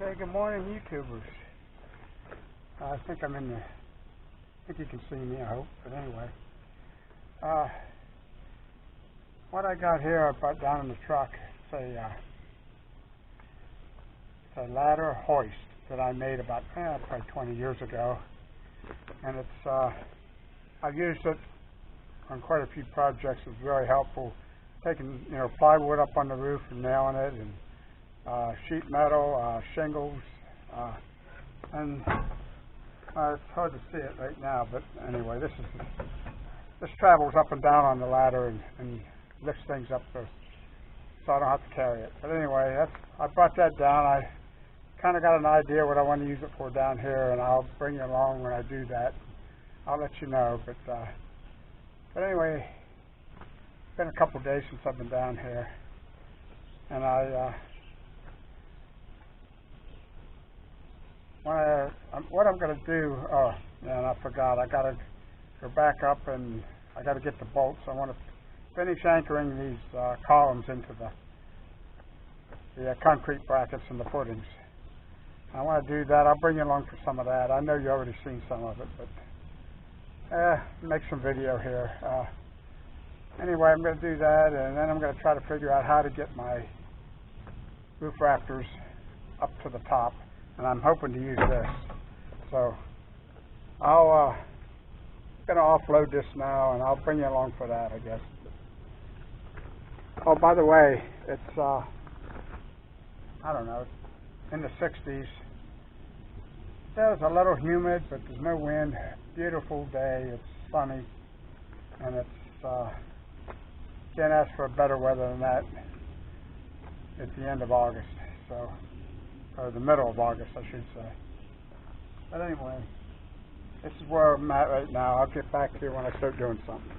Okay, good morning, YouTubers. I think I'm in the. I think you can see me, I hope. But anyway, what I got here, I brought down in the truck. It's a ladder hoist that I made about probably 20 years ago, and it's. I've used it on quite a few projects. It's very helpful. Taking plywood up on the roof and nailing it, and sheet metal, shingles, and it's hard to see it right now, but anyway, this travels up and down on the ladder and lifts things up so I don't have to carry it. But anyway, I brought that down. I kind of got an idea what I want to use it for down here, and I'll bring you along when I do that. I'll let you know. But anyway, it's been a couple of days since I've been down here, and what I'm going to do, and I forgot, I got to go back up and I got to get the bolts. I want to finish anchoring these columns into the concrete brackets and the footings. I want to do that. I'll bring you along for some of that. I know you've already seen some of it, but make some video here. Anyway, I'm going to do that, and then I'm going to try to figure out how to get my roof rafters up to the top. And I'm hoping to use this. So I'm going to offload this now, and I'll bring you along for that, I guess. Oh, by the way, it's I don't know, in the 60s. It's a little humid, but there's no wind. Beautiful day. It's sunny, and it's can't ask for better weather than that at the end of August. Or the middle of August, I should say. But anyway, this is where I'm at right now. I'll get back here when I start doing something.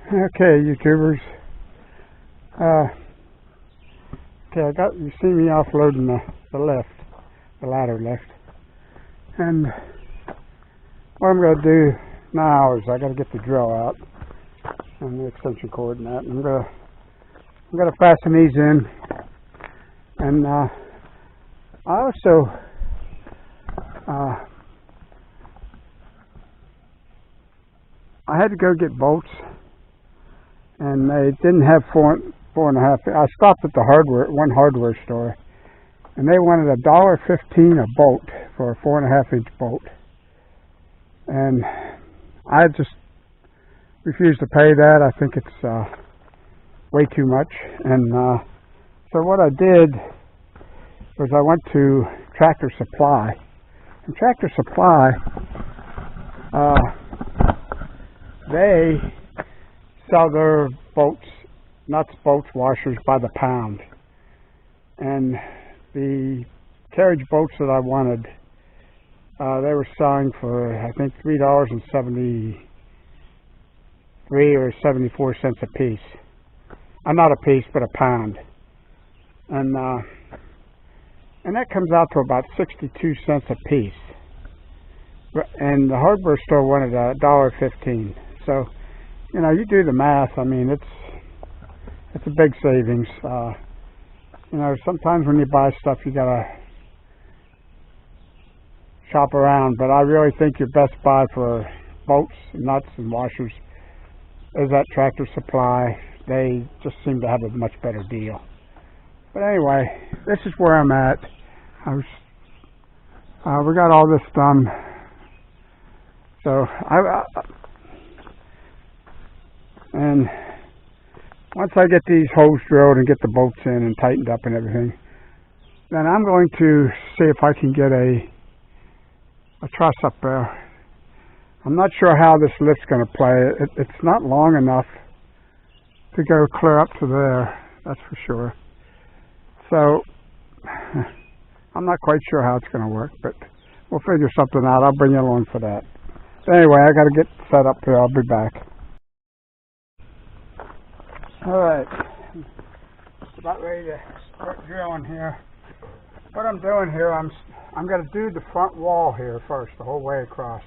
Okay, YouTubers. Okay, you see me offloading the ladder lift, and what I'm going to do now is I got to get the drill out and the extension cord and that. And I'm going to fasten these in, and I also I had to go get bolts, and they didn't have 4.5. I stopped at the one hardware store, and they wanted $1.15 a bolt for a 4.5-inch bolt, and I just refused to pay that. I think it's way too much, and so what I did was I went to Tractor Supply, and Tractor Supply, they sell their bolts, nuts, bolts, washers by the pound, and the carriage bolts that I wanted, they were selling for I think $3.73 or 74 cents a piece. Not a piece, but a pound, and that comes out to about 62 cents a piece. And the hardware store wanted $1.15. So, you know, you do the math. I mean, it's a big savings. You know, sometimes when you buy stuff, you gotta shop around. But I really think your best buy for bolts, nuts, and washers is at Tractor Supply. They just seem to have a much better deal. But anyway, this is where I'm at. We got all this done. So and once I get these holes drilled and get the bolts in and tightened up and everything, then I'm going to see if I can get a truss up there. I'm not sure how this lift's going to play. It's not long enough to go clear up to there, that's for sure. So I'm not quite sure how it's going to work, but we'll figure something out. I'll bring you along for that. But anyway, I got to get set up here. I'll be back. All right, about ready to start drilling here. What I'm doing here, I'm going to do the front wall here first, the whole way across.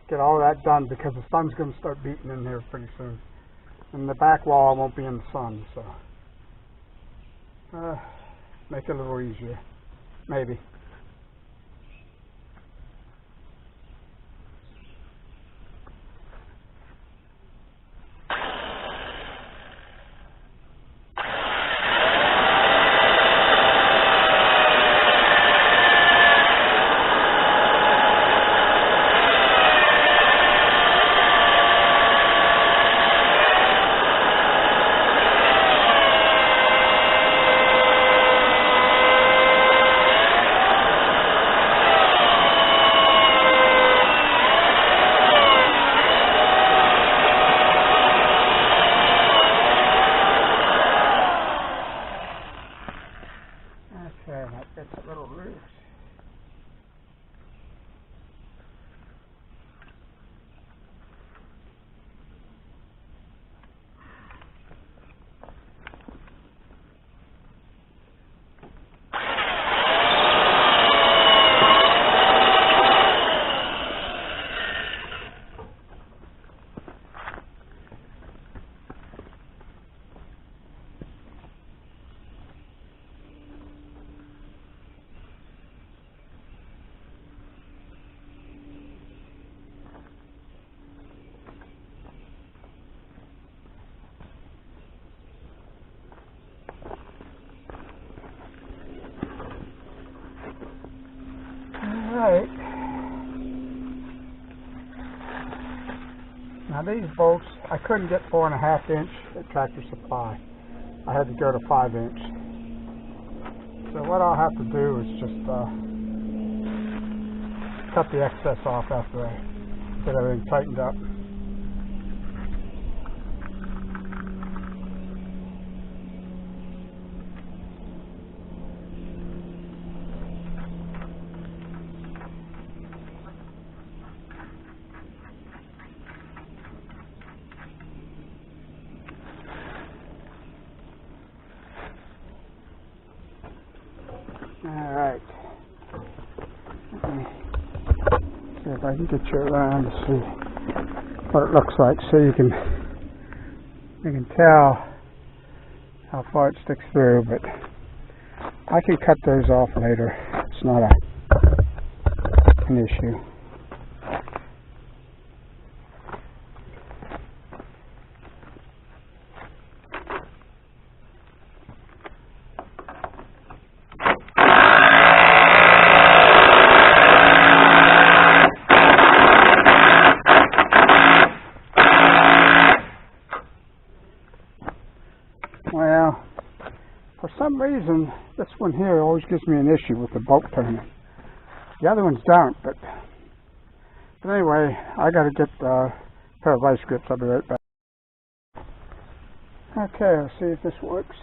Get all that done because the sun's going to start beating in here pretty soon. And the back wall won't be in the sun, so make it a little easier, maybe. That's a little loose. Alright. Now these bolts, I couldn't get 4.5 inch at Tractor Supply. I had to go to 5 inch. So what I'll have to do is just cut the excess off after I get everything tightened up. Alright, see if I can get you around to see what it looks like so you can tell how far it sticks through, but I can cut those off later. It's not an issue. Well, for some reason, this one here always gives me an issue with the bolt turning. The other ones don't, but anyway, I got to get a pair of vice grips. I'll be right back. Okay, let's see if this works.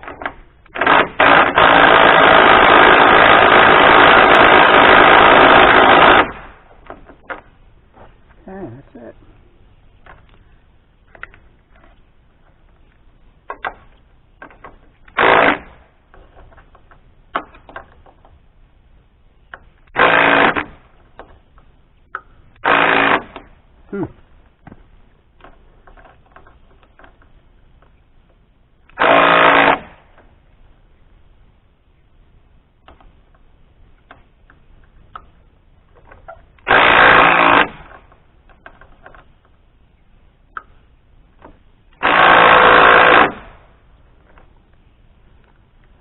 Okay, that's it.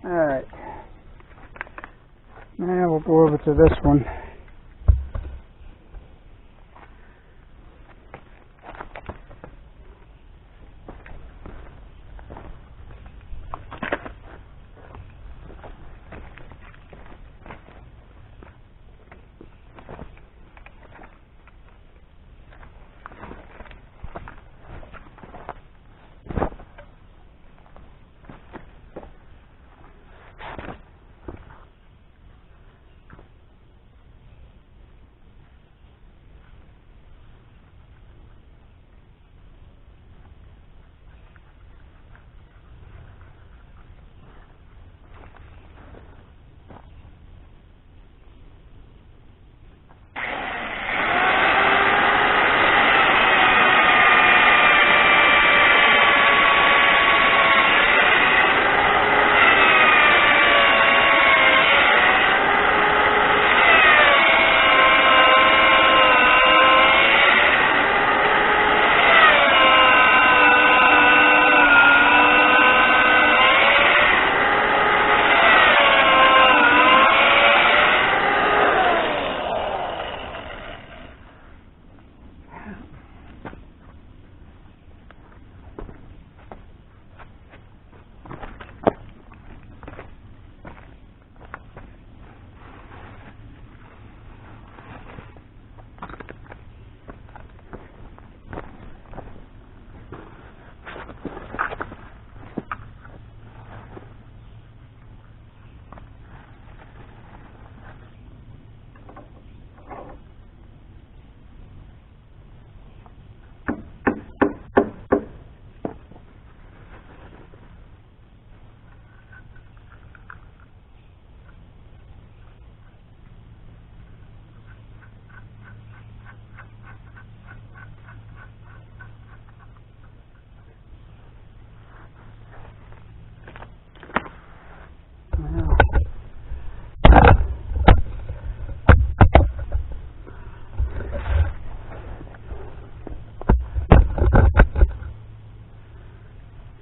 Alright, now we'll go over to this one.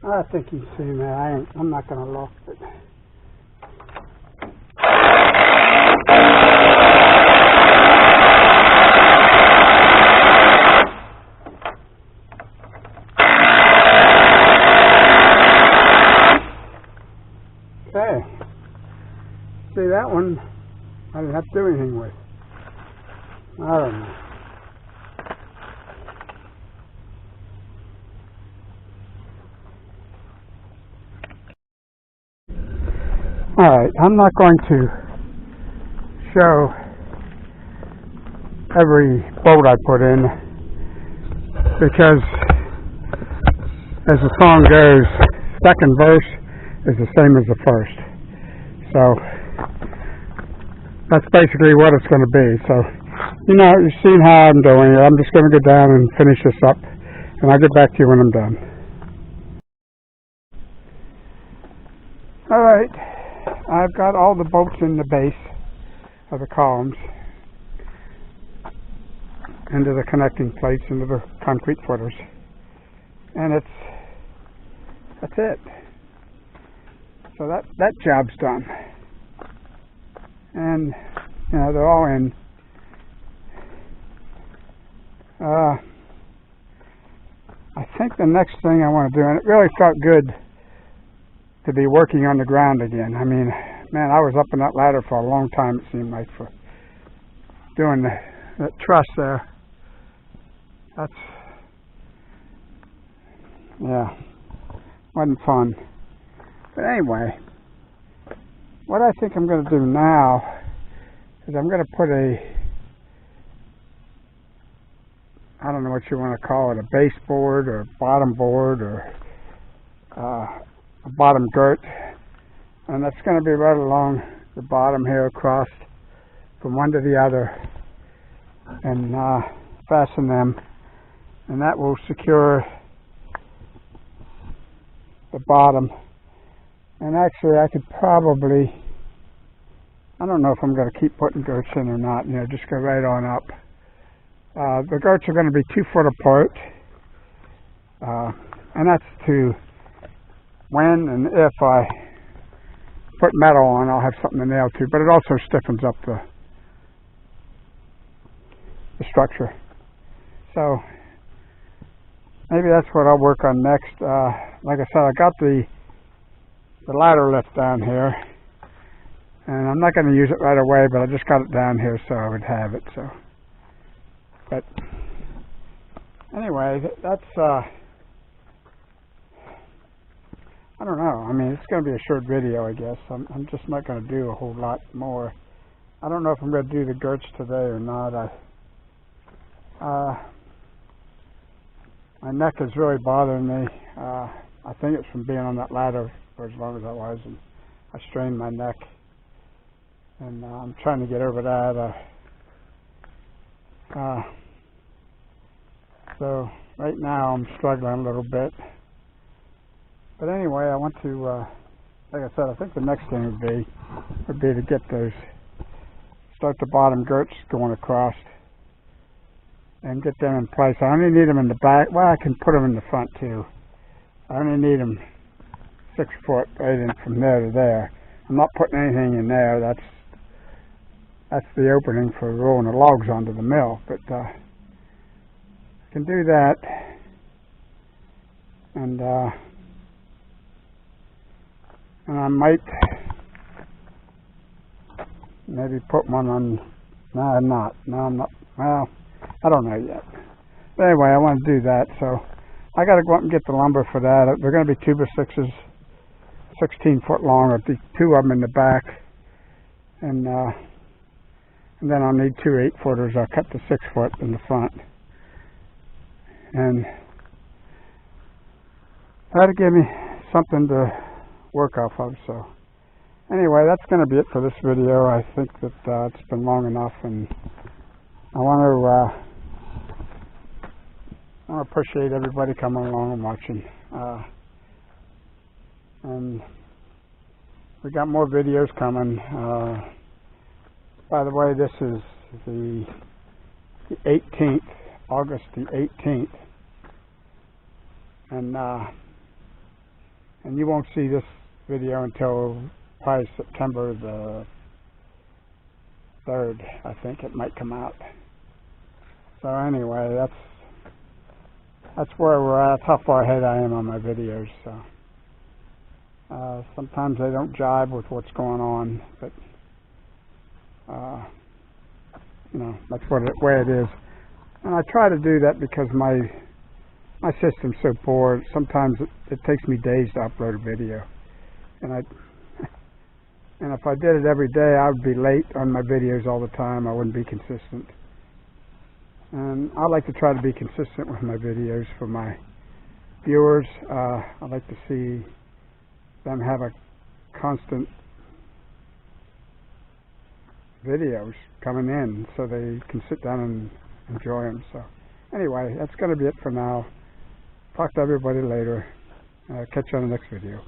I think you've seen that. I'm not going to lock it. Okay. See, that one I didn't have to do anything with. I don't know. Alright, I'm not going to show every bolt I put in because as the song goes, second verse is the same as the first. So that's basically what it's going to be. So, you know, you've seen how I'm doing it. I'm just going to go down and finish this up, and I'll get back to you when I'm done. Alright. I've got all the bolts in the base. of the columns into the connecting plates into the concrete footers, and that's it. So that job's done, and you know, they're all in. I think the next thing I want to do, and it really felt good to be working on the ground again. I mean, man, I was up in that ladder for a long time, it seemed like, for doing that truss there. Yeah, wasn't fun. But anyway, what I think I'm going to do now is I'm going to put I don't know what you want to call it, a baseboard or bottom board or a bottom girt, and that's going to be right along the bottom here, across from one to the other, and fasten them, and that will secure the bottom. And actually, I could probably, I don't know if I'm going to keep putting girts in or not, you know, just go right on up. The girts are going to be 2 foot apart, and that's to when and if I put metal on, I'll have something to nail to, but it also stiffens up the structure. So maybe that's what I'll work on next. Like I said, I got the ladder lift down here, and I'm not going to use it right away, but I just got it down here so I would have it. So, but anyway, that's I don't know. I mean, it's going to be a short video, I guess. I'm just not going to do a whole lot more. I don't know if I'm going to do the girts today or not. My neck is really bothering me. I think it's from being on that ladder for as long as I was, and I strained my neck, and I'm trying to get over that. So right now I'm struggling a little bit. But anyway, I want to, like I said, I think the next thing would be to get start the bottom girts going across and get them in place. I only need them in the back. Well, I can put them in the front too. I only need them 6 foot right in from there to there. I'm not putting anything in there. That's the opening for rolling the logs onto the mill. But I can do that, and I might maybe put one on. No, I'm not. No, I'm not. Well, I don't know yet. But anyway, I want to do that, so I got to go up and get the lumber for that. They're going to be 2x6s, 16 foot long. There'll be 2 of them in the back, and then I'll need 2 8-footers. I'll cut the 6 foot in the front, and that'll give me something to work off of. So anyway, that's going to be it for this video. I think that it's been long enough, and I want to appreciate everybody coming along and watching. And we got more videos coming. By the way, this is the 18th, August the 18th, and you won't see this video until probably September the 3rd. I think it might come out. So anyway, that's where we're at. That's how far ahead I am on my videos. So sometimes they don't jibe with what's going on, but you know, that's the way it is. And I try to do that because my system's so poor. Sometimes it takes me days to upload a video, and if I did it every day, I would be late on my videos all the time. I wouldn't be consistent. And I like to try to be consistent with my videos for my viewers. I like to see them have a constant videos coming in so they can sit down and enjoy them. So anyway, that's going to be it for now. Talk to everybody later. Catch you on the next video.